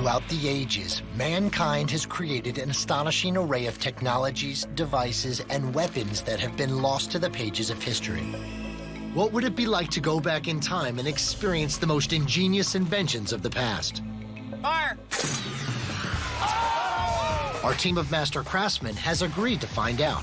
Throughout the ages, mankind has created an astonishing array of technologies, devices, and weapons that have been lost to the pages of history. What would it be like to go back in time and experience the most ingenious inventions of the past? Fire! Our team of master craftsmen has agreed to find out.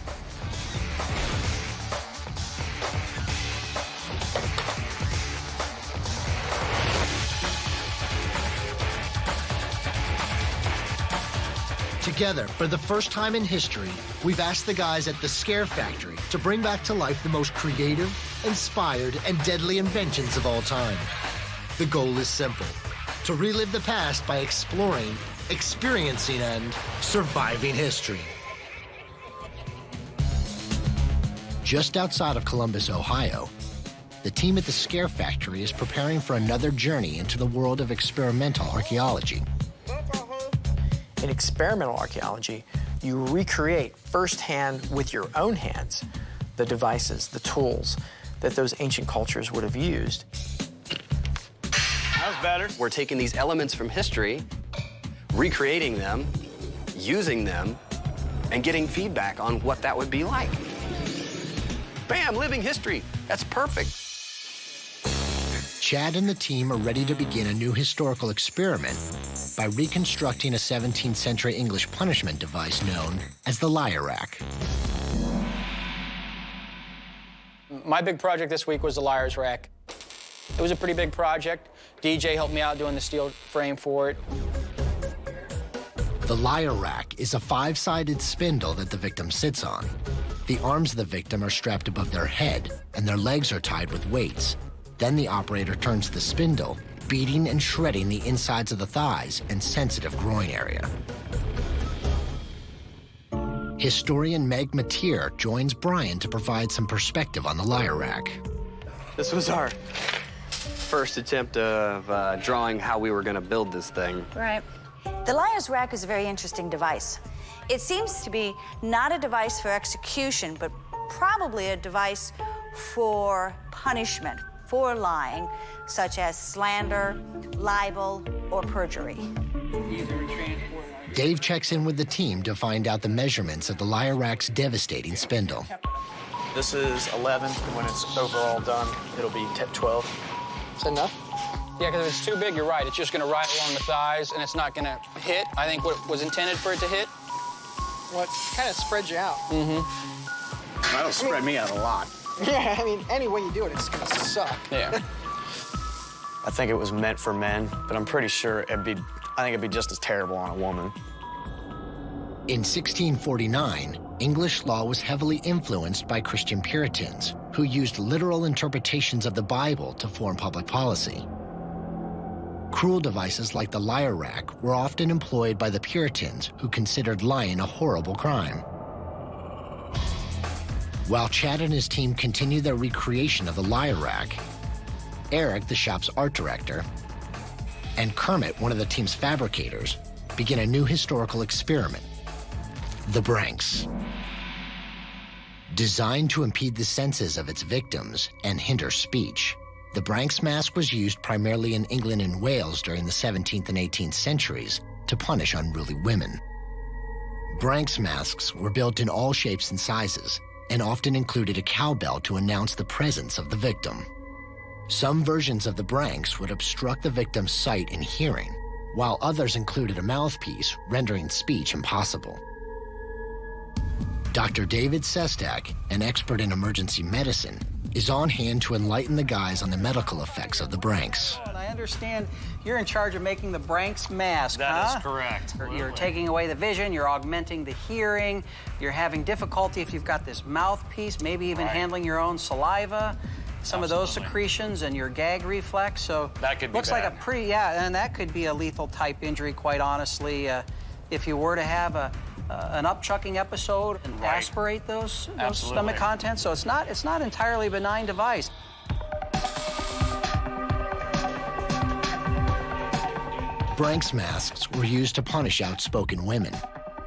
Together, for the first time in history, we've asked the guys at the Scare Factory to bring back to life the most creative, inspired, and deadly inventions of all time. The goal is simple: to relive the past by exploring, experiencing, and surviving history. Just outside of Columbus, Ohio, the team at the Scare Factory is preparing for another journey into the world of experimental archaeology. In experimental archaeology, you recreate firsthand with your own hands the devices, the tools that those ancient cultures would have used. That was better. We're taking these elements from history, recreating them, using them, and getting feedback on what that would be like. Bam, living history. That's perfect. Chad and the team are ready to begin a new historical experiment by reconstructing a 17th century English punishment device known as the lyre rack. My big project this week was the Liar's Rack. It was a pretty big project. DJ helped me out doing the steel frame for it. The lyre rack is a 5-sided spindle that the victim sits on. The arms of the victim are strapped above their head, and their legs are tied with weights. Then the operator turns the spindle, beating and shredding the insides of the thighs and sensitive groin area. Historian Meg Matier joins Brian to provide some perspective on the lyre rack. This was our first attempt of drawing how we were going to build this thing. Right. The Liar's Rack is a very interesting device. It seems to be not a device for execution, but probably a device for punishment, for lying, such as slander, libel, or perjury. Dave checks in with the team to find out the measurements of the lyre rack's devastating spindle. This is 11. When it's overall done, it'll be 12. Is that enough? Yeah, because if it's too big, you're right. It's just going to ride along the thighs, and it's not going to hit, I think, what was intended for it to hit. Well, it kind of spreads you out. Mm-hmm. That'll spread me out a lot. Yeah, I mean, any way you do it, it's going to suck. Yeah. I think it was meant for men, but I'm pretty sure I think it'd be just as terrible on a woman. In 1649, English law was heavily influenced by Christian Puritans, who used literal interpretations of the Bible to form public policy. Cruel devices like the lyre rack were often employed by the Puritans, who considered lying a horrible crime. While Chad and his team continue their recreation of the lyre rack, Eric, the shop's art director, and Kermit, one of the team's fabricators, begin a new historical experiment, the Branks. Designed to impede the senses of its victims and hinder speech, the Branks mask was used primarily in England and Wales during the 17th and 18th centuries to punish unruly women. Branks masks were built in all shapes and sizes, and often included a cowbell to announce the presence of the victim. Some versions of the Branks would obstruct the victim's sight and hearing, while others included a mouthpiece, rendering speech impossible. Dr. David Sestak, an expert in emergency medicine, is on hand to enlighten the guys on the medical effects of the Branks. I understand you're in charge of making the Branks mask, That is correct. You're taking away the vision, you're augmenting the hearing, you're having difficulty if you've got this mouthpiece, maybe even handling your own saliva, some of those secretions and your gag reflex. So that could be looks bad. like a pretty, and that could be a lethal type injury, quite honestly. If you were to have an upchucking episode and aspirate those stomach contents. So it's not entirely benign device. Branks masks were used to punish outspoken women.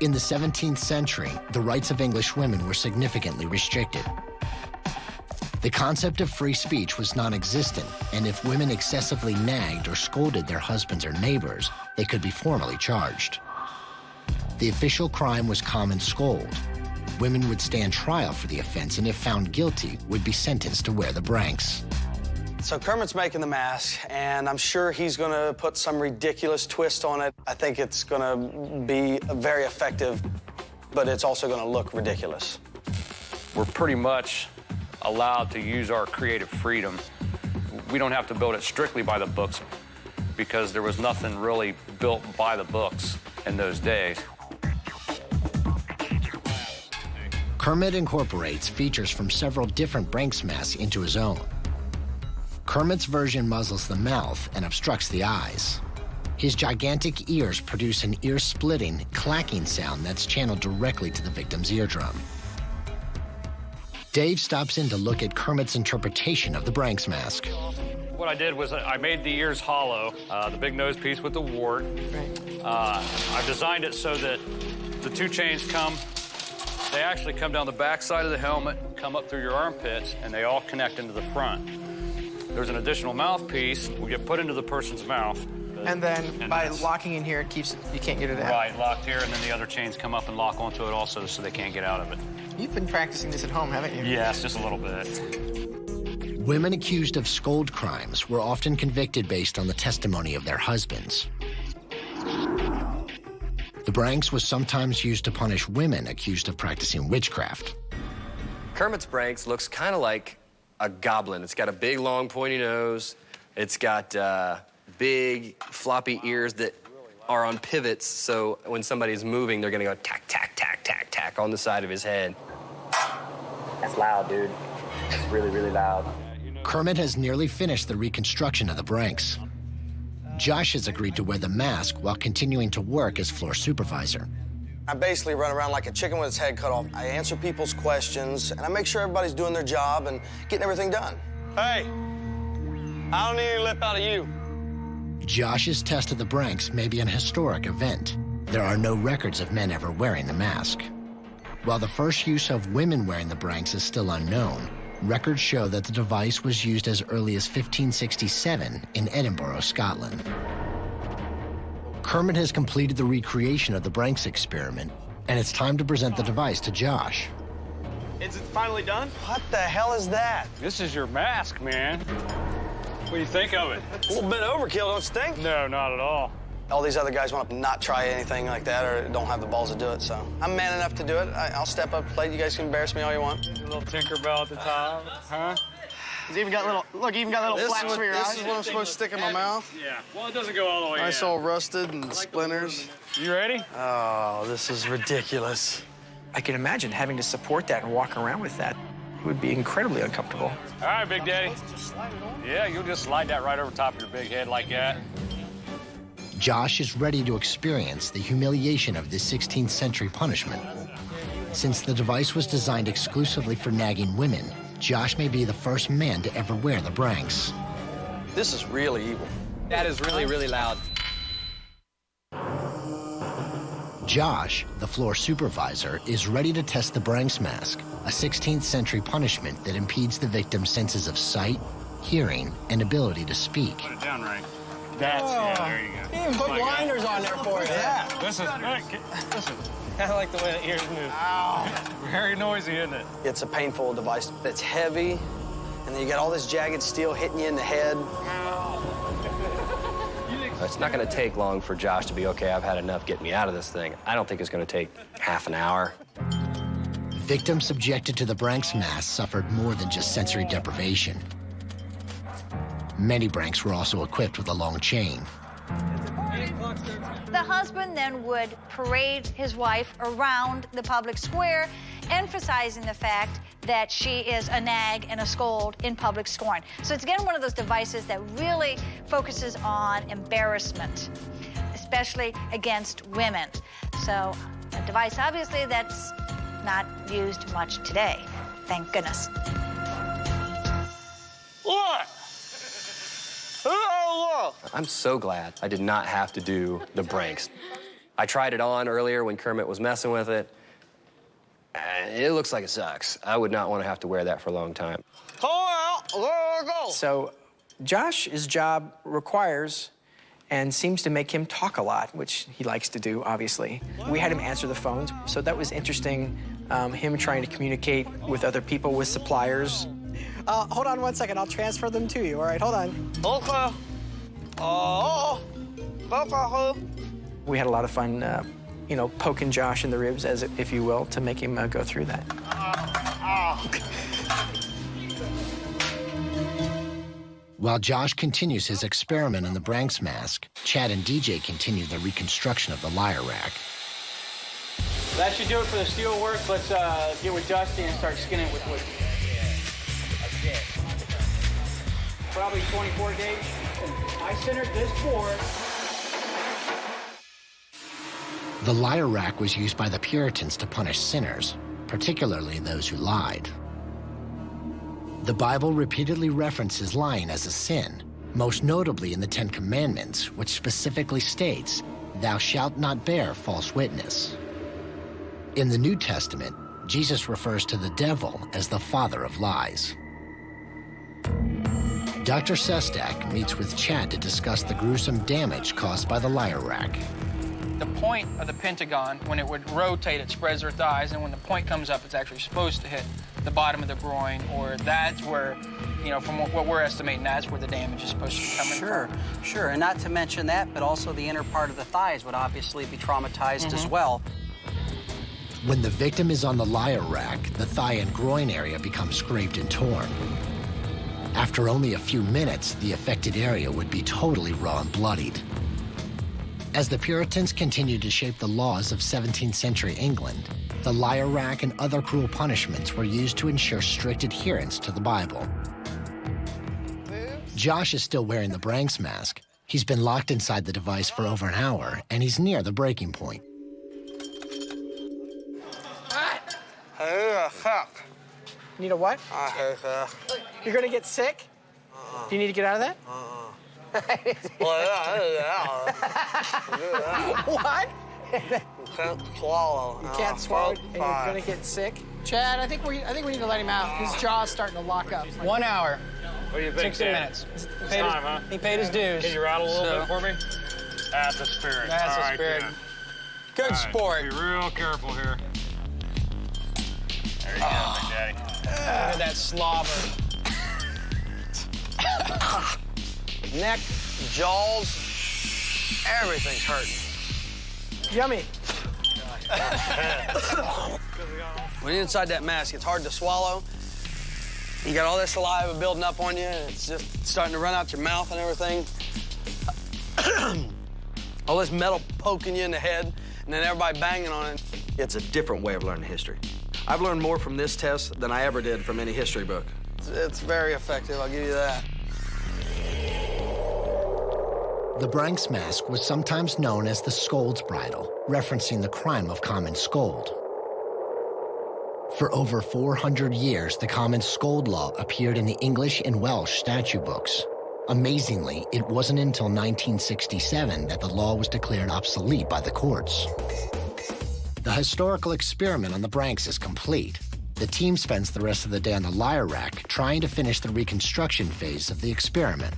In the 17th century, the rights of English women were significantly restricted. The concept of free speech was non-existent, and if women excessively nagged or scolded their husbands or neighbors, they could be formally charged. The official crime was common scold. Women would stand trial for the offense, and if found guilty, would be sentenced to wear the branks. So Kermit's making the mask, and I'm sure he's gonna put some ridiculous twist on it. I think it's gonna be very effective, but it's also gonna look ridiculous. We're pretty much allowed to use our creative freedom. We don't have to build it strictly by the books because there was nothing really built by the books in those days. Kermit incorporates features from several different Branks masks into his own. Kermit's version muzzles the mouth and obstructs the eyes. His gigantic ears produce an ear-splitting, clacking sound that's channeled directly to the victim's eardrum. Dave stops in to look at Kermit's interpretation of the Branks mask. What I did was I made the ears hollow, the big nose piece with the wart. I designed it so that the two chains they actually come down the back side of the helmet, come up through your armpits, and they all connect into the front. There's an additional mouthpiece will get put into the person's mouth. And then by locking in here, it keeps you can't get it out. Right, locked here, and then the other chains come up and lock onto it also so they can't get out of it. You've been practicing this at home, haven't you? Yes, just a little bit. Women accused of scold crimes were often convicted based on the testimony of their husbands. The Branks was sometimes used to punish women accused of practicing witchcraft. Kermit's Branks looks kind of like a goblin. It's got a big, long, pointy nose. It's got big, floppy ears that are on pivots, so when somebody's moving, they're gonna go tack, tack, tack, tack, tack on the side of his head. That's loud, dude. It's really, really loud. Kermit has nearly finished the reconstruction of the Branks. Josh has agreed to wear the mask while continuing to work as floor supervisor. I basically run around like a chicken with its head cut off. I answer people's questions, and I make sure everybody's doing their job and getting everything done. Hey, I don't need any lip out of you. Josh's test of the Branks may be an historic event. There are no records of men ever wearing the mask. While the first use of women wearing the Branks is still unknown, records show that the device was used as early as 1567 in Edinburgh, Scotland. Kermit has completed the recreation of the Branks experiment, and it's time to present the device to Josh. Is it finally done? What the hell is that? This is your mask, man. What do you think of it? A little bit overkill, don't you think? No, not at all. All these other guys want to not try anything like that or don't have the balls to do it, so I'm man enough to do it. I'll step up to the plate. You guys can embarrass me all you want. A little Tinkerbell at the top, huh? He's even got little flaps for your eyes. This is what I'm supposed to stick in my mouth. Yeah, well, it doesn't go all the way Nice in. all rusted and splinters. You ready? Oh, this is ridiculous. I can imagine having to support that and walk around with that. It would be incredibly uncomfortable. All right, Big Daddy. Yeah, you'll just slide that right over top of your big head like that. Josh is ready to experience the humiliation of this 16th century punishment. Since the device was designed exclusively for nagging women, Josh may be the first man to ever wear the Branks. This is really evil. That is really, really loud. Josh, the floor supervisor, is ready to test the Branks mask, a 16th century punishment that impedes the victim's senses of sight, hearing, and ability to speak. Put it down right. Yeah, there you go. He even put blinders on there for you. Yeah. Listen. I like the way the ears move. Very noisy, isn't it? It's a painful device. It's heavy, and then you got all this jagged steel hitting you in the head. It's not going to take long for Josh to be, okay, I've had enough, get me out of this thing. I don't think it's going to take half an hour. Victims subjected to the Branks mask suffered more than just sensory deprivation. Many Branks were also equipped with a long chain. The husband then would parade his wife around the public square, emphasizing the fact that she is a nag and a scold in public scorn. So it's again one of those devices that really focuses on embarrassment, especially against women. So a device, obviously, that's not used much today, thank goodness. What? I'm so glad I did not have to do the Branks. I tried it on earlier when Kermit was messing with it. It looks like it sucks. I would not want to have to wear that for a long time. So Josh's job requires and seems to make him talk a lot, which he likes to do, obviously. We had him answer the phones, so that was interesting, him trying to communicate with other people, with suppliers. Hold on one second, I'll transfer them to you, all right, hold on. Okay. We had a lot of fun, you know, poking Josh in the ribs, as if you will, to make him go through that. While Josh continues his experiment on the Branks mask, Chad and DJ continue the reconstruction of the lyre rack. That should do it for the steel work. Let's get with Dusty and start skinning it with wood. Probably 24 gauge. I centered this board. The lyre rack was used by the Puritans to punish sinners, particularly those who lied. The Bible repeatedly references lying as a sin, most notably in the Ten Commandments, which specifically states, "Thou shalt not bear false witness." In the New Testament, Jesus refers to the devil as the father of lies. Dr. Sestak meets with Chad to discuss the gruesome damage caused by the lyre rack. The point of the pentagon, when it would rotate, it spreads their thighs, and when the point comes up, it's actually supposed to hit the bottom of the groin, or that's where, you know, from what we're estimating, that's where the damage is supposed to be coming from. Sure, and not to mention that, but also the inner part of the thighs would obviously be traumatized as well. When the victim is on the lyre rack, the thigh and groin area becomes scraped and torn. After only a few minutes, the affected area would be totally raw and bloodied. As the Puritans continued to shape the laws of 17th century England, the lyre rack and other cruel punishments were used to ensure strict adherence to the Bible. Josh is still wearing the Branks mask. He's been locked inside the device for over an hour, and he's near the breaking point. Need a what? You're gonna get sick? Do you need to get out of that? What? Can't swallow. You can't swallow and you're gonna get sick? Chad, I think we need to let him out. His jaw's starting to lock up. 1 hour. What do you think, 60 Dan? minutes. It's time, huh? He paid his dues. Can you rattle a little bit for me? That's the spirit. That's All the right, spirit. Dan. Good All right, sport. Be real careful here. There you go, Big Daddy. Look at that slobber. Neck, jaws, everything's hurting. Yummy. When you're inside that mask, it's hard to swallow. You got all this saliva building up on you, and it's just starting to run out your mouth and everything. All this metal poking you in the head, and then everybody banging on it. It's a different way of learning history. I've learned more from this test than I ever did from any history book. It's very effective, I'll give you that. The Branks mask was sometimes known as the Scold's Bridle, referencing the crime of common scold. For over 400 years, the common scold law appeared in the English and Welsh statute books. Amazingly, it wasn't until 1967 that the law was declared obsolete by the courts. The historical experiment on the Branks is complete. The team spends the rest of the day on the lyre rack trying to finish the reconstruction phase of the experiment.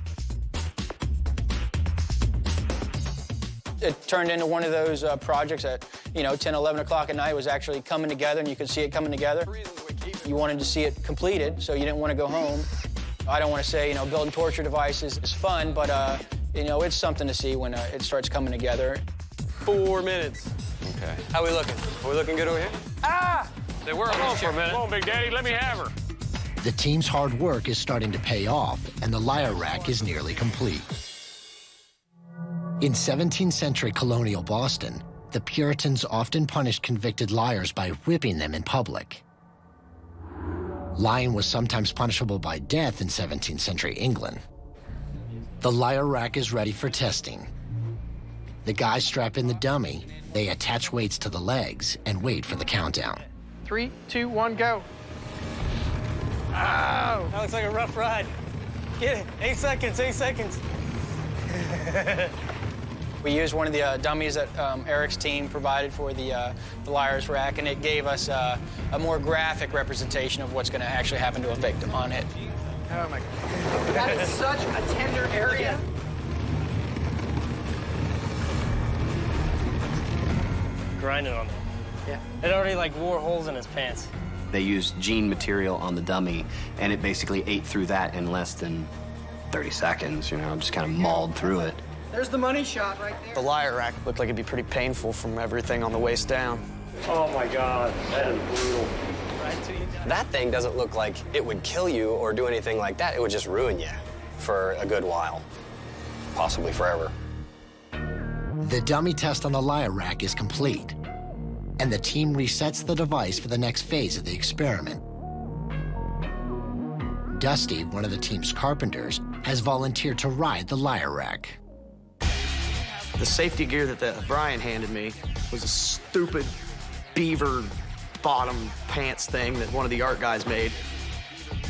It turned into one of those projects that, 10, 11 o'clock at night was actually coming together, and you could see it coming together. You wanted to see it completed, so you didn't want to go home. I don't want to say, building torture devices is fun, but, it's something to see when it starts coming together. 4 minutes. Okay. How we looking? Are we looking good over here? Ah! They were on for a minute. Come on, Big Daddy, let me have her. The team's hard work is starting to pay off, and the lyre rack is nearly complete. In 17th century colonial Boston, the Puritans often punished convicted liars by whipping them in public. Lying was sometimes punishable by death in 17th century England. The lyre rack is ready for testing. The guys strap in the dummy, they attach weights to the legs, and wait for the countdown. 3, 2, 1, go. Oh! That looks like a rough ride. Get it. 8 seconds, 8 seconds. We used one of the dummies that Eric's team provided for the liar's rack, and it gave us a more graphic representation of what's going to actually happen to a victim on it. Oh, my God. That is such a tender area. grinding on them. Yeah. It already like wore holes in his pants. They used gene material on the dummy, and it basically ate through that in less than 30 seconds, you know, just kind of mauled through it. There's the money shot right there. The lyre rack looked like it'd be pretty painful from everything on the waist down. Oh my God, that is brutal. That thing doesn't look like it would kill you or do anything like that. It would just ruin you for a good while, possibly forever. The dummy test on the lyre rack is complete, and the team resets the device for the next phase of the experiment. Dusty, one of the team's carpenters, has volunteered to ride the lyre rack. The safety gear that Brian handed me was a stupid beaver bottom pants thing that one of the art guys made.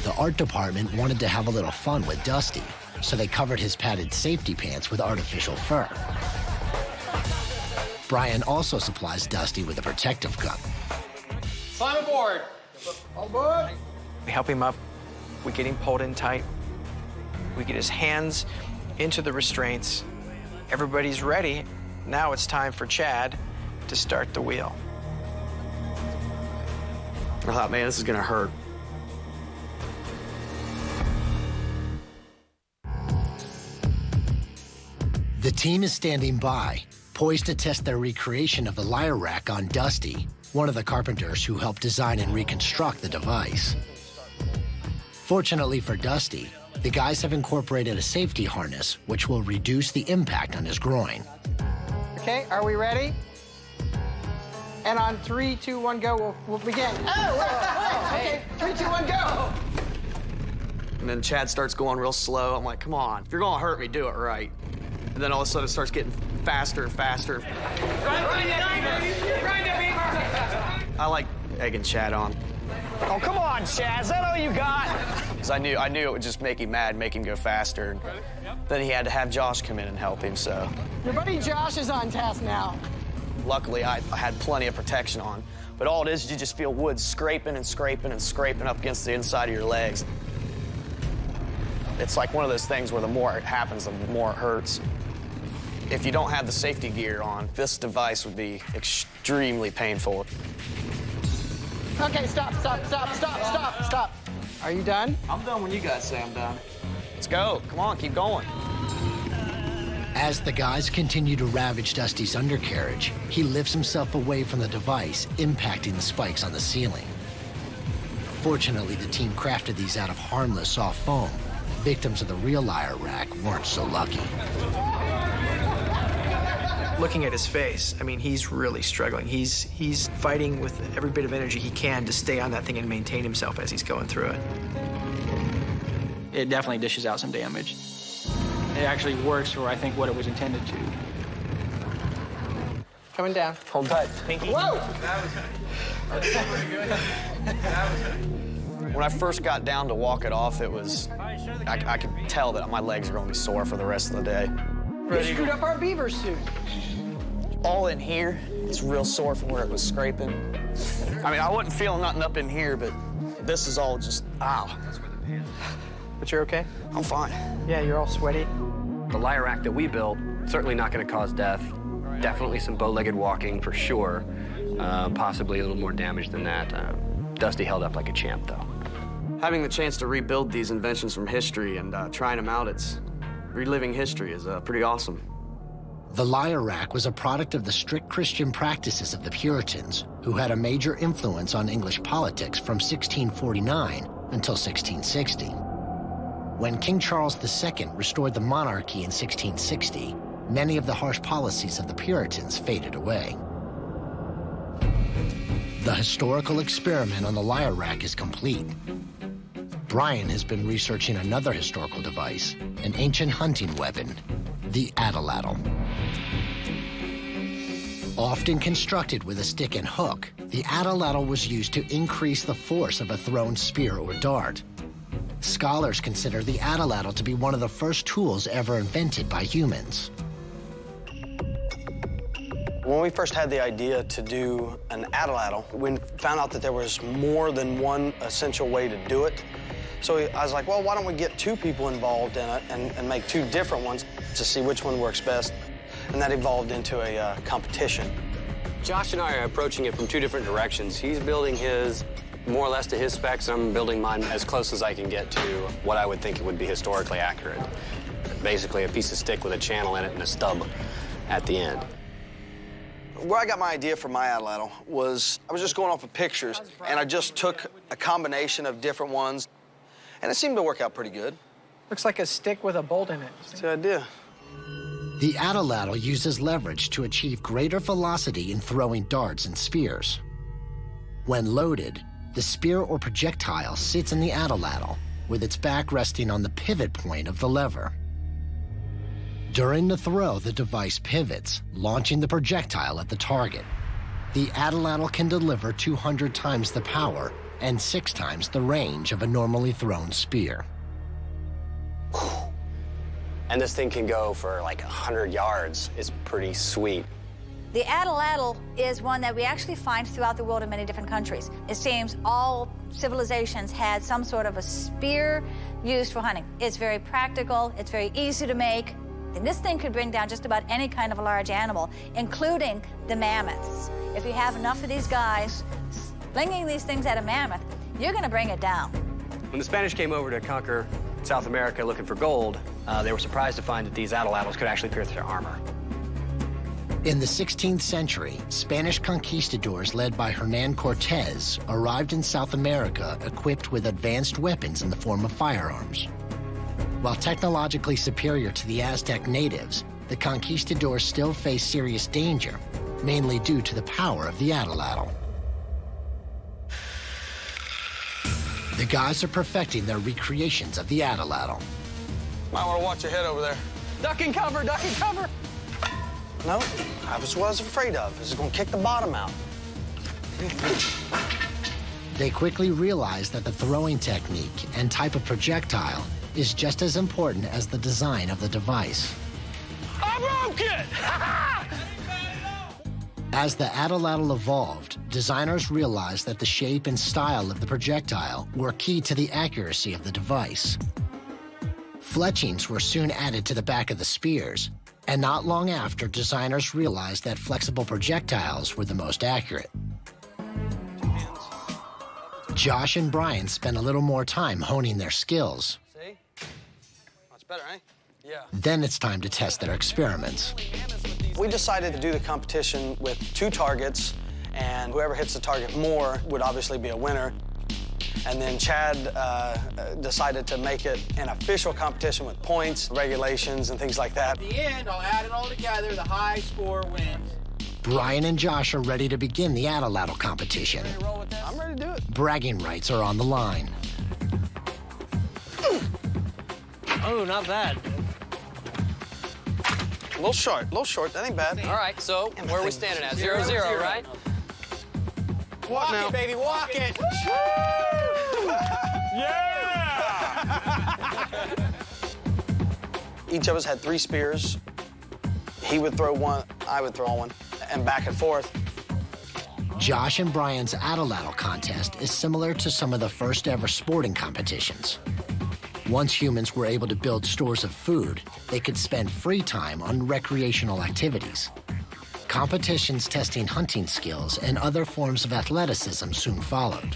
The art department wanted to have a little fun with Dusty, so they covered his padded safety pants with artificial fur. Brian also supplies Dusty with a protective cup. Climb aboard. All aboard. We help him up. We get him pulled in tight. We get his hands into the restraints. Everybody's ready. Now it's time for Chad to start the wheel. I thought, man, this is gonna hurt. The team is standing by, poised to test their recreation of the lyre rack on Dusty, one of the carpenters who helped design and reconstruct the device. Fortunately for Dusty, the guys have incorporated a safety harness which will reduce the impact on his groin. Okay, are we ready? And on 3, 2, 1, go, we'll begin. Oh, okay, 3, 2, 1, go. And then Chad starts going real slow. I'm like, come on, if you're gonna hurt me, do it right. And then all of a sudden it starts getting faster and faster. I like egging Chad on. Oh, come on, Chad. Is that all you got? Because I knew it would just make him mad, make him go faster. And then he had to have Josh come in and help him, so. Your buddy Josh is on task now. Luckily, I had plenty of protection on. But all it is you just feel wood scraping and scraping and scraping up against the inside of your legs. It's like one of those things where the more it happens, the more it hurts. If you don't have the safety gear on, this device would be extremely painful. Okay, stop. Are you done? I'm done when you guys say I'm done. Let's go. Come on, keep going. As the guys continue to ravage Dusty's undercarriage, he lifts himself away from the device, impacting the spikes on the ceiling. Fortunately, the team crafted these out of harmless soft foam. Victims of the real lyre rack weren't so lucky. Looking at his face, I mean, he's really struggling. He's fighting with every bit of energy he can to stay on that thing and maintain himself as he's going through it. It definitely dishes out some damage. It actually works for, I think, what it was intended to. Coming down. Hold tight. Pinky. Whoa! When I first got down to walk it off, it was, I could tell that my legs are going to be sore for the rest of the day. You screwed up our beaver suit. All in here, it's real sore from where it was scraping. I mean, I wasn't feeling nothing up in here, but this is all just, ow. But you're okay? I'm fine. Yeah, you're all sweaty. The lyre rack that we built, certainly not going to cause death. Definitely some bow-legged walking for sure. Possibly a little more damage than that. Dusty held up like a champ, though. Having the chance to rebuild these inventions from history and trying them out, reliving history is pretty awesome. The lyre rack was a product of the strict Christian practices of the Puritans, who had a major influence on English politics from 1649 until 1660. When King Charles II restored the monarchy in 1660, many of the harsh policies of the Puritans faded away. The historical experiment on the lyre rack is complete. Brian has been researching another historical device, an ancient hunting weapon, the atlatl. Often constructed with a stick and hook, the atlatl was used to increase the force of a thrown spear or dart. Scholars consider the atlatl to be one of the first tools ever invented by humans. When we first had the idea to do an atlatl, we found out that there was more than one essential way to do it. So I was like, well, why don't we get 2 people involved in it and make 2 different ones to see which one works best. And that evolved into a competition. Josh and I are approaching it from two different directions. He's building his more or less to his specs, and I'm building mine as close as I can get to what I would think it would be historically accurate. Basically a piece of stick with a channel in it and a stub at the end. Where I got my idea for my atlatl was I was just going off of pictures, and I just took a combination of different ones, and it seemed to work out pretty good. Looks like a stick with a bolt in it. That's the idea. The atlatl uses leverage to achieve greater velocity in throwing darts and spears. When loaded, the spear or projectile sits in the atlatl, with its back resting on the pivot point of the lever. During the throw, the device pivots, launching the projectile at the target. The atlatl can deliver 200 times the power and 6 times the range of a normally thrown spear. And this thing can go for like 100 yards. It's pretty sweet. The atlatl is one that we actually find throughout the world in many different countries. It seems all civilizations had some sort of a spear used for hunting. It's very practical, it's very easy to make, and this thing could bring down just about any kind of a large animal, including the mammoths. If you have enough of these guys slinging these things at a mammoth, you're gonna bring it down. When the Spanish came over to conquer South America looking for gold, they were surprised to find that these atlatls could actually pierce their armor. In the 16th century, Spanish conquistadors led by Hernán Cortés arrived in South America equipped with advanced weapons in the form of firearms. While technologically superior to the Aztec natives, the conquistadors still faced serious danger, mainly due to the power of the atlatl. The guys are perfecting their recreations of the atlatl. Might want to watch your head over there. Duck and cover, duck and cover. No, that's what I was afraid of. This is going to kick the bottom out. They quickly realize that the throwing technique and type of projectile is just as important as the design of the device. I broke it! As the atlatl evolved, designers realized that the shape and style of the projectile were key to the accuracy of the device. Fletchings were soon added to the back of the spears, and not long after, designers realized that flexible projectiles were the most accurate. Josh and Brian spent a little more time honing their skills. See? That's better, eh? Yeah. Then it's time to test their experiments. We decided to do the competition with 2 targets, and whoever hits the target more would obviously be a winner. And then Chad decided to make it an official competition with points, regulations, and things like that. At the end, I'll add it all together. The high score wins. Brian and Josh are ready to begin the atlatl competition. I'm ready to do it. Bragging rights are on the line. Oh, not bad. A little short. That ain't bad. All right, so where are we standing at? 0-0, right? What now? Walk it, baby, walk it. Each of us had 3 spears. He would throw one, I would throw one, and back and forth. Josh and Brian's atlatl contest is similar to some of the first ever sporting competitions. Once humans were able to build stores of food, they could spend free time on recreational activities. Competitions testing hunting skills and other forms of athleticism soon followed.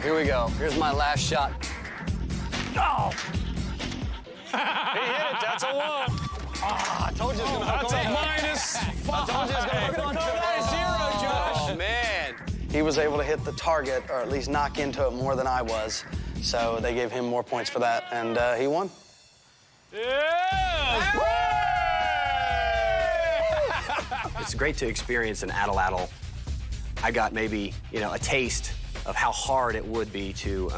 Here we go. Here's my last shot. Oh! He hit it. That's a 1. I told you it was going to hook That's on. a -5. I told you it was going to hook on. That 0, Josh. Oh, man. He was able to hit the target, or at least knock into it more than I was. So they gave him more points for that, and he won. It's great to experience an atlatl. I got maybe, a taste of how hard it would be to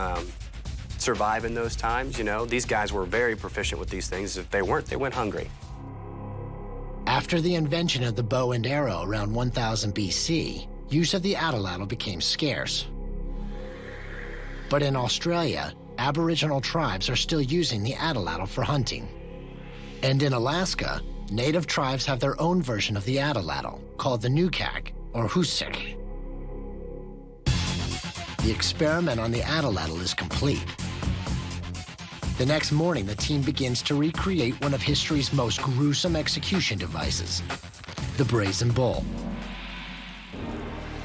survive in those times, These guys were very proficient with these things. If they weren't, they went hungry. After the invention of the bow and arrow around 1000 BC, use of the atlatl became scarce. But in Australia, Aboriginal tribes are still using the atlatl for hunting. And in Alaska, native tribes have their own version of the atlatl, called the Nukak, or Husik. The experiment on the atlatl is complete. The next morning, the team begins to recreate one of history's most gruesome execution devices, the Brazen Bull.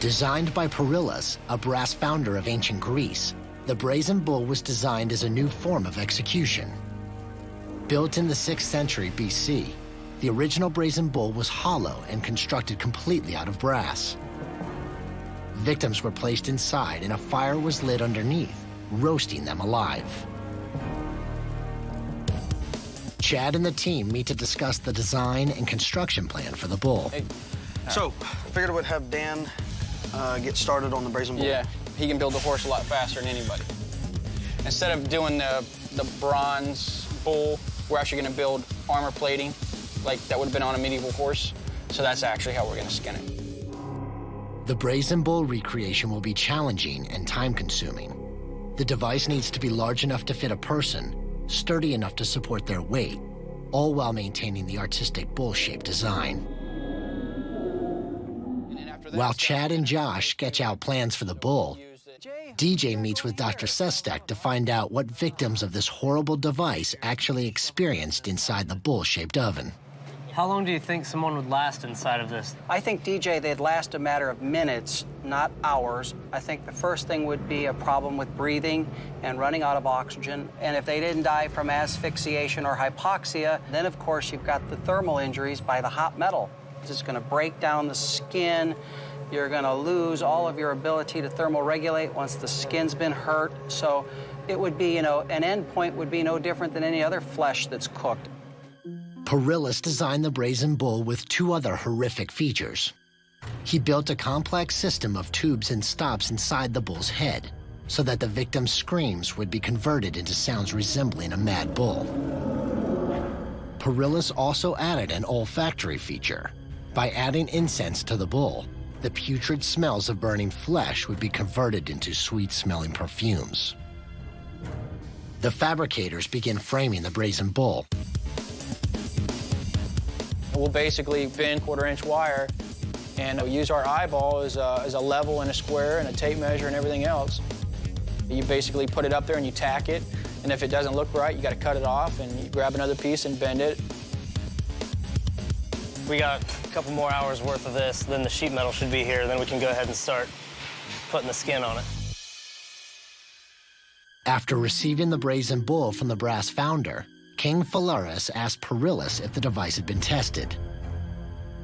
Designed by Perillus, a brass founder of ancient Greece, the Brazen Bull was designed as a new form of execution. Built in the 6th century BC, the original Brazen Bull was hollow and constructed completely out of brass. Victims were placed inside and a fire was lit underneath, roasting them alive. Chad and the team meet to discuss the design and construction plan for the bull. So, figured I would have Dan get started on the Brazen Bull. Yeah, he can build a horse a lot faster than anybody. Instead of doing the bronze bull, we're actually going to build armor plating, like that would have been on a medieval horse. So that's actually how we're going to skin it. The Brazen Bull recreation will be challenging and time-consuming. The device needs to be large enough to fit a person, sturdy enough to support their weight, all while maintaining the artistic bull-shaped design. While Chad and Josh sketch out plans for the bull, DJ meets with Dr. Sestek to find out what victims of this horrible device actually experienced inside the bull-shaped oven. How long do you think someone would last inside of this? I think, DJ, they'd last a matter of minutes, not hours. I think the first thing would be a problem with breathing and running out of oxygen. And if they didn't die from asphyxiation or hypoxia, then, of course, you've got the thermal injuries by the hot metal. It's going to break down the skin. You're going to lose all of your ability to thermoregulate once the skin's been hurt. So it would be, an end point would be no different than any other flesh that's cooked. Perillus designed the Brazen Bull with 2 other horrific features. He built a complex system of tubes and stops inside the bull's head so that the victim's screams would be converted into sounds resembling a mad bull. Perillus also added an olfactory feature. By adding incense to the bull, the putrid smells of burning flesh would be converted into sweet-smelling perfumes. The fabricators begin framing the Brazen Bull. We'll basically bend 1/4-inch wire and use our eyeball as a level and a square and a tape measure and everything else. You basically put it up there and you tack it, and if it doesn't look right, you got to cut it off and you grab another piece and bend it. We got a couple more hours worth of this, then the sheet metal should be here, and then we can go ahead and start putting the skin on it. After receiving the Brazen Bull from the brass founder, King Phalaris asked Perillus if the device had been tested.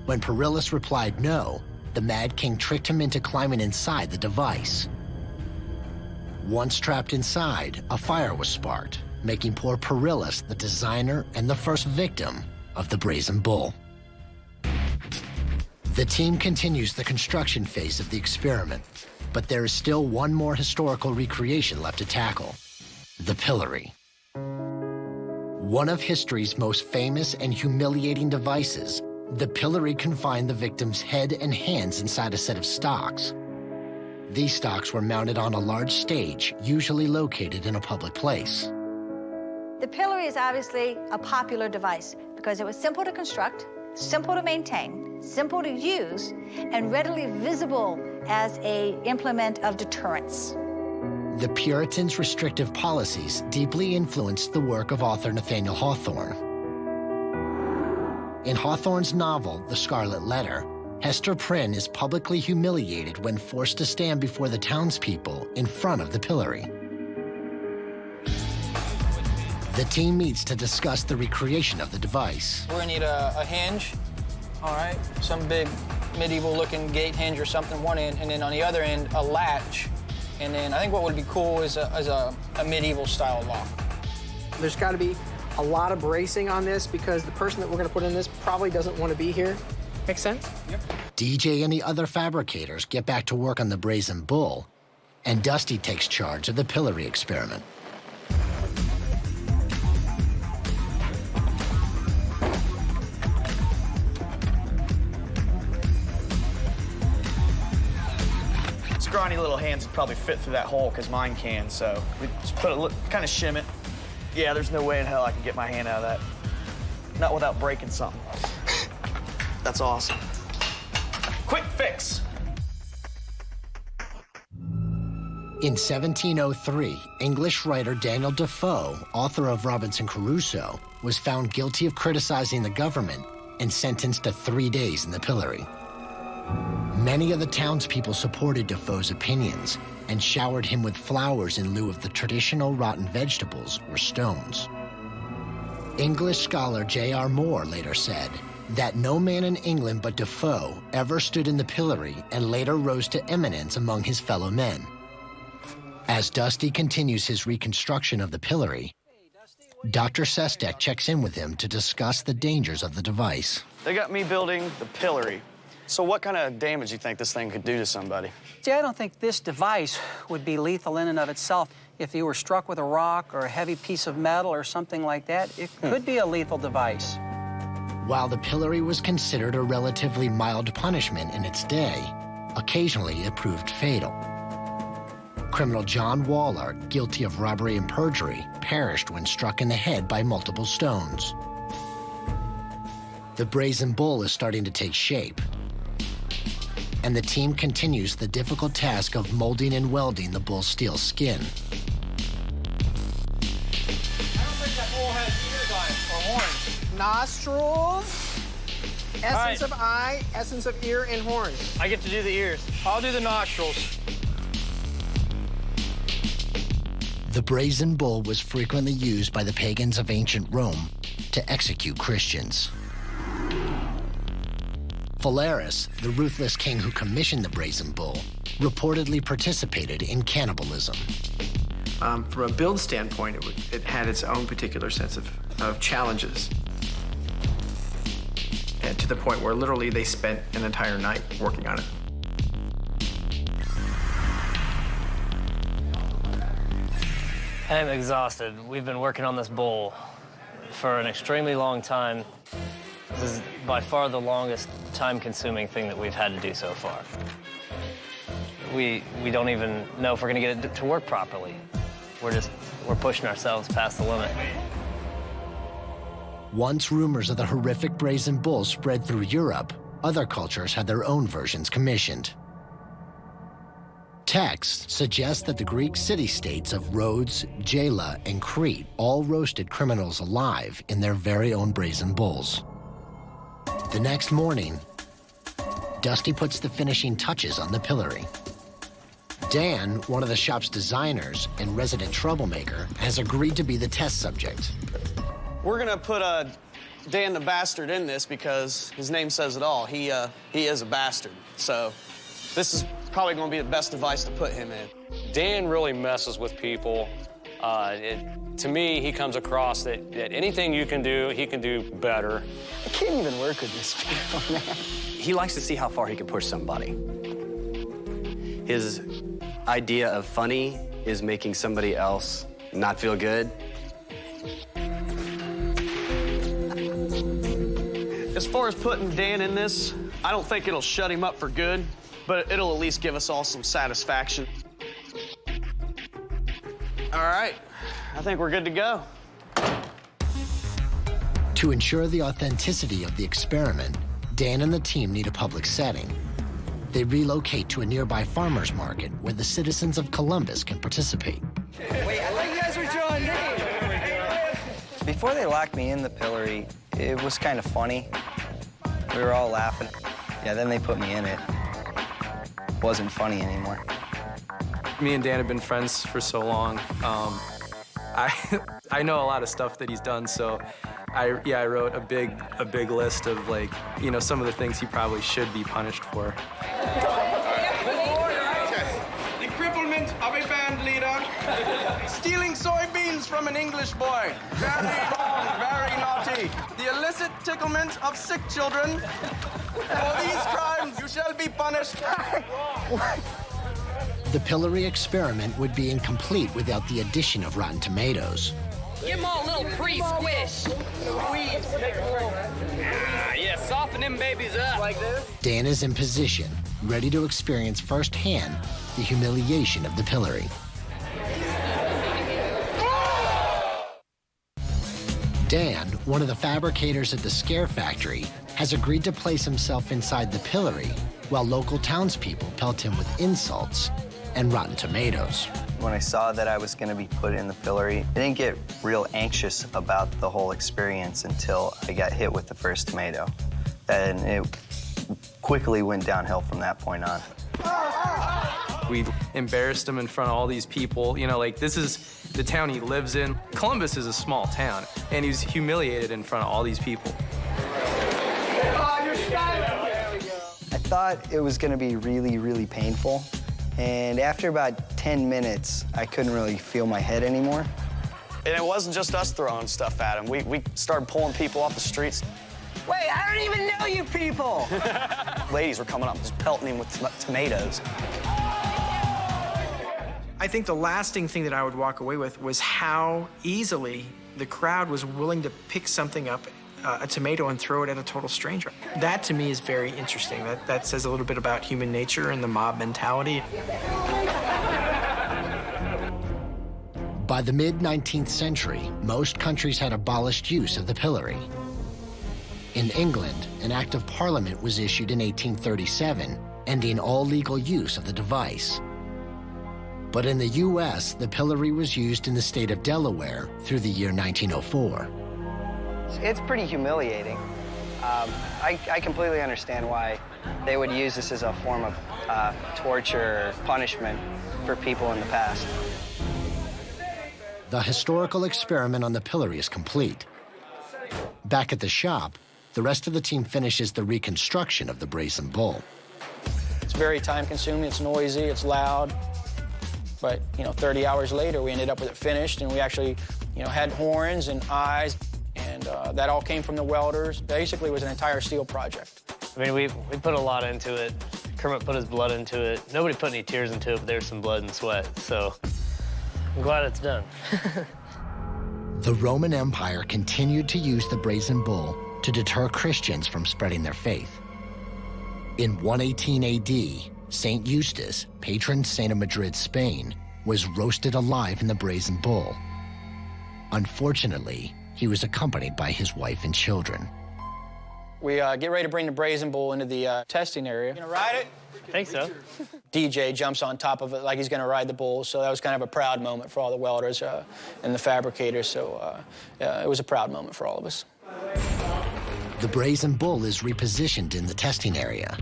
When Perillus replied no, the Mad King tricked him into climbing inside the device. Once trapped inside, a fire was sparked, making poor Perillus the designer and the first victim of the Brazen Bull. The team continues the construction phase of the experiment, but there is still one more historical recreation left to tackle: the pillory. One of history's most famous and humiliating devices, the pillory confined the victim's head and hands inside a set of stocks. These stocks were mounted on a large stage, usually located in a public place. The pillory is obviously a popular device because it was simple to construct, simple to maintain, simple to use, and readily visible as an implement of deterrence. The Puritans' restrictive policies deeply influenced the work of author Nathaniel Hawthorne. In Hawthorne's novel, The Scarlet Letter, Hester Prynne is publicly humiliated when forced to stand before the townspeople in front of the pillory. The team meets to discuss the recreation of the device. We're gonna need a hinge, all right? Some big medieval-looking gate hinge or something, one end, and then on the other end, a latch. And then I think what would be cool is a medieval-style lock. There's got to be a lot of bracing on this because the person that we're going to put in this probably doesn't want to be here. Make sense? Yep. DJ and the other fabricators get back to work on the Brazen Bull, and Dusty takes charge of the pillory experiment. Scrawny little hands would probably fit through that hole because mine can, so we just put a kind of shim it. Yeah, there's no way in hell I can get my hand out of that. Not without breaking something. That's awesome. Quick fix. In 1703, English writer Daniel Defoe, author of Robinson Crusoe, was found guilty of criticizing the government and sentenced to 3 days in the pillory. Many of the townspeople supported Defoe's opinions and showered him with flowers in lieu of the traditional rotten vegetables or stones. English scholar J.R. Moore later said that no man in England but Defoe ever stood in the pillory and later rose to eminence among his fellow men. As Dusty continues his reconstruction of the pillory, Dr. Sestek checks in with him to discuss the dangers of the device. They got me building the pillory. So what kind of damage do you think this thing could do to somebody? See, I don't think this device would be lethal in and of itself. If you were struck with a rock or a heavy piece of metal or something like that, it could be a lethal device. While the pillory was considered a relatively mild punishment in its day, occasionally it proved fatal. Criminal John Waller, guilty of robbery and perjury, perished when struck in the head by multiple stones. The brazen bull is starting to take shape, and the team continues the difficult task of molding and welding the bull's steel skin. I don't think that bull has ears on it, or horns. Nostrils, essence of eye, essence of ear, and horns. I get to do the ears. I'll do the nostrils. The brazen bull was frequently used by the pagans of ancient Rome to execute Christians. Phalaris, the ruthless king who commissioned the brazen bull, reportedly participated in cannibalism. From a build standpoint, it had its own particular sense of challenges. And to the point where literally they spent an entire night working on it. I'm exhausted. We've been working on this bull for an extremely long time. This is by far the longest time-consuming thing that we've had to do so far. We don't even know if we're gonna get it to work properly. We're pushing ourselves past the limit. Once rumors of the horrific brazen bull spread through Europe, other cultures had their own versions commissioned. Texts suggest that the Greek city-states of Rhodes, Gela, and Crete all roasted criminals alive in their very own brazen bulls. The next morning, Dusty puts the finishing touches on the pillory. Dan, one of the shop's designers and resident troublemaker, has agreed to be the test subject. We're gonna put Dan the Bastard in this because his name says it all. He is a bastard. So this is probably gonna be the best device to put him in. Dan really messes with people. To me, he comes across that anything you can do, he can do better. I can't even work with this people, man. He likes to see how far he can push somebody. His idea of funny is making somebody else not feel good. As far as putting Dan in this, I don't think it'll shut him up for good, but it'll at least give us all some satisfaction. All right, I think we're good to go. To ensure the authenticity of the experiment, Dan and the team need a public setting. They relocate to a nearby farmer's market where the citizens of Columbus can participate. Wait, I think you guys are drawing names. Before they locked me in the pillory, it was kind of funny. We were all laughing. Yeah, then they put me in it. It wasn't funny anymore. Me and Dan have been friends for so long. I know a lot of stuff that he's done, so I wrote a big list of, like, you know, some of the things he probably should be punished for. The cripplement of a band leader. Stealing soybeans from an English boy. Very wrong, very naughty. The illicit ticklement of sick children. For these crimes, you shall be punished. The pillory experiment would be incomplete without the addition of Rotten Tomatoes. Give them all a little pre-squish. Yeah, soften them babies up. Like this? Dan is in position, ready to experience firsthand the humiliation of the pillory. Dan, one of the fabricators at the Scare Factory, has agreed to place himself inside the pillory while local townspeople pelt him with insults and Rotten Tomatoes. When I saw that I was going to be put in the pillory, I didn't get real anxious about the whole experience until I got hit with the first tomato. And it quickly went downhill from that point on. We embarrassed him in front of all these people. You know, like, this is the town he lives in. Columbus is a small town, and he was humiliated in front of all these people. I thought it was going to be really, really painful. And after about 10 minutes, I couldn't really feel my head anymore. And it wasn't just us throwing stuff at him. We started pulling people off the streets. Wait, I don't even know you people! Ladies were coming up just pelting him with tomatoes. I think the lasting thing that I would walk away with was how easily the crowd was willing to pick something up, a tomato, and throw it at a total stranger. That, to me, is very interesting. That says a little bit about human nature and the mob mentality. By the mid-19th century, most countries had abolished use of the pillory. In England, an Act of Parliament was issued in 1837, ending all legal use of the device. But in the U.S., the pillory was used in the state of Delaware through the year 1904. It's pretty humiliating. I completely understand why they would use this as a form of torture or punishment for people in the past. The historical experiment on the pillory is complete. Back at the shop, the rest of the team finishes the reconstruction of the brazen bull. It's very time-consuming, it's noisy, it's loud. But, 30 hours later, we ended up with it finished, and we actually, had horns and eyes, and that all came from the welders. Basically, it was an entire steel project. I mean, we put a lot into it. Kermit put his blood into it. Nobody put any tears into it, but there's some blood and sweat, so I'm glad it's done. The Roman Empire continued to use the brazen bull to deter Christians from spreading their faith. In 118 AD, St. Eustace, patron saint of Madrid, Spain, was roasted alive in the brazen bull. Unfortunately, he was accompanied by his wife and children. We get ready to bring the brazen bull into the testing area. You gonna ride it? I think so. DJ jumps on top of it like he's gonna ride the bull, so that was kind of a proud moment for all the welders and the fabricators, so it was a proud moment for all of us. The brazen bull is repositioned in the testing area,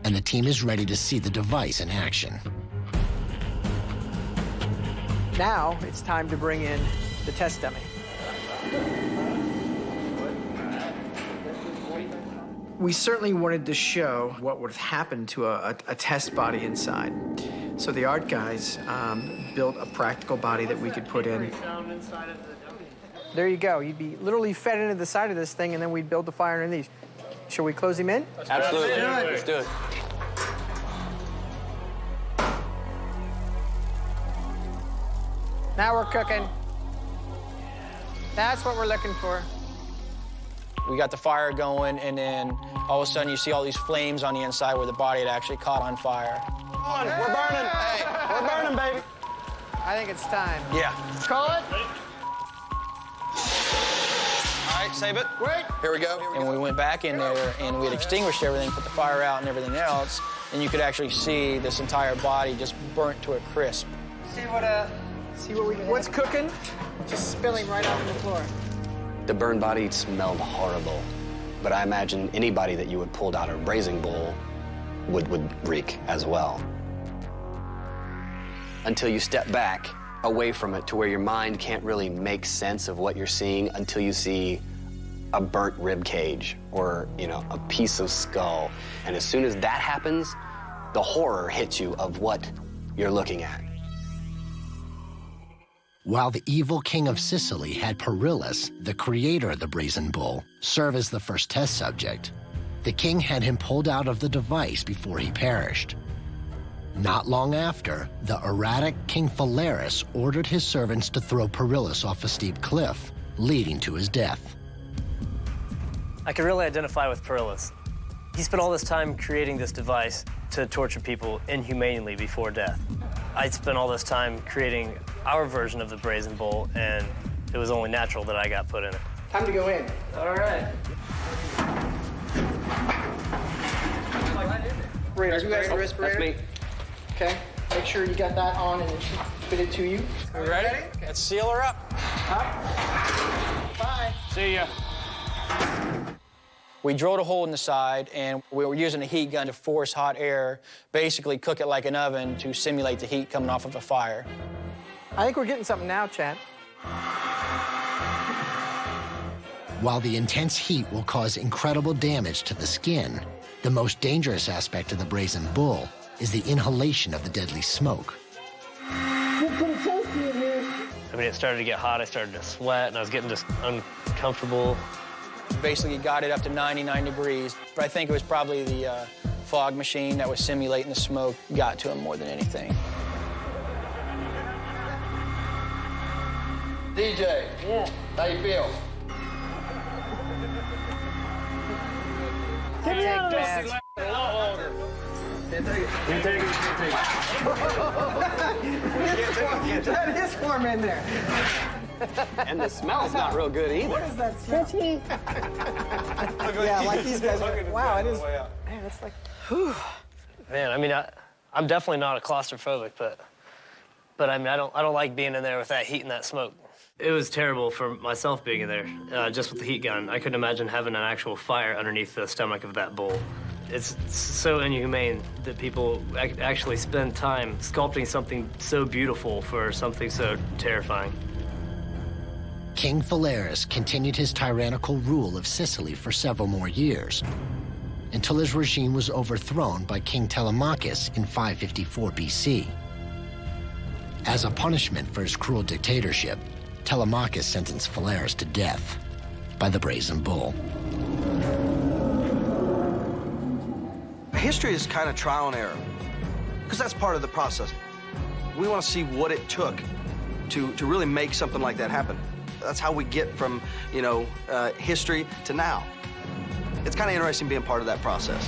and the team is ready to see the device in action. Now it's time to bring in the test dummy. We certainly wanted to show what would have happened to a test body inside. So the art guys built a practical body that we could put in. There you go. You'd be literally fed into the side of this thing, and then we'd build the fire in these. Shall we close him in? Absolutely. Let's do it. Now we're cooking. That's what we're looking for. We got the fire going, and then all of a sudden you see all these flames on the inside where the body had actually caught on fire. Come on, we're burning. Hey, we're burning, baby. I think it's time. Yeah. Let's call it. All right, save it. Wait. Here we go. And we went back in there, and we had extinguished everything, put the fire out and everything else, and you could actually see this entire body just burnt to a crisp. What's cooking? Just spilling right out on the floor. The burned body smelled horrible, but I imagine anybody that you would pulled out of a brazen bull would reek as well. Until you step back away from it to where your mind can't really make sense of what you're seeing until you see a burnt rib cage or, a piece of skull. And as soon as that happens, the horror hits you of what you're looking at. While the evil king of Sicily had Perillus, the creator of the brazen bull, serve as the first test subject, the king had him pulled out of the device before he perished. Not long after, the erratic King Phalaris ordered his servants to throw Perillus off a steep cliff, leading to his death. I could really identify with Perillus. He spent all this time creating this device to torture people inhumanely before death. I spent all this time creating our version of the brazen bull, and it was only natural that I got put in it. Time to go in. All right. You guys the respirator? That's me. Okay. Make sure you got that on and it's fitted to you. Are we ready? Let's seal her up. Up. Bye. See ya. We drilled a hole in the side, and we were using a heat gun to force hot air, basically cook it like an oven to simulate the heat coming off of a fire. I think we're getting something now, Chad. While the intense heat will cause incredible damage to the skin, the most dangerous aspect of the Brazen Bull is the inhalation of the deadly smoke. I mean, it started to get hot, I started to sweat, and I was getting just uncomfortable. Basically got it up to 99 degrees, but I think it was probably the fog machine that was simulating the smoke got to him more than anything. DJ, how you feel? Get me out of this. That is warm in there. And the smell's not real good either. What is that smell? Yeah, like these guys are, wow, it is. Man, it's like, whew. Man, I mean, I'm definitely not a claustrophobic, but I mean, I don't like being in there with that heat and that smoke. It was terrible for myself being in there, just with the heat gun. I couldn't imagine having an actual fire underneath the stomach of that bull. It's so inhumane that people actually spend time sculpting something so beautiful for something so terrifying. King Phalaris continued his tyrannical rule of Sicily for several more years, until his regime was overthrown by King Telemachus in 554 BC. As a punishment for his cruel dictatorship, Telemachus sentenced Phalaris to death by the Brazen Bull. History is kind of trial and error, because that's part of the process. We want to see what it took to really make something like that happen. That's how we get from, history to now. It's kind of interesting being part of that process.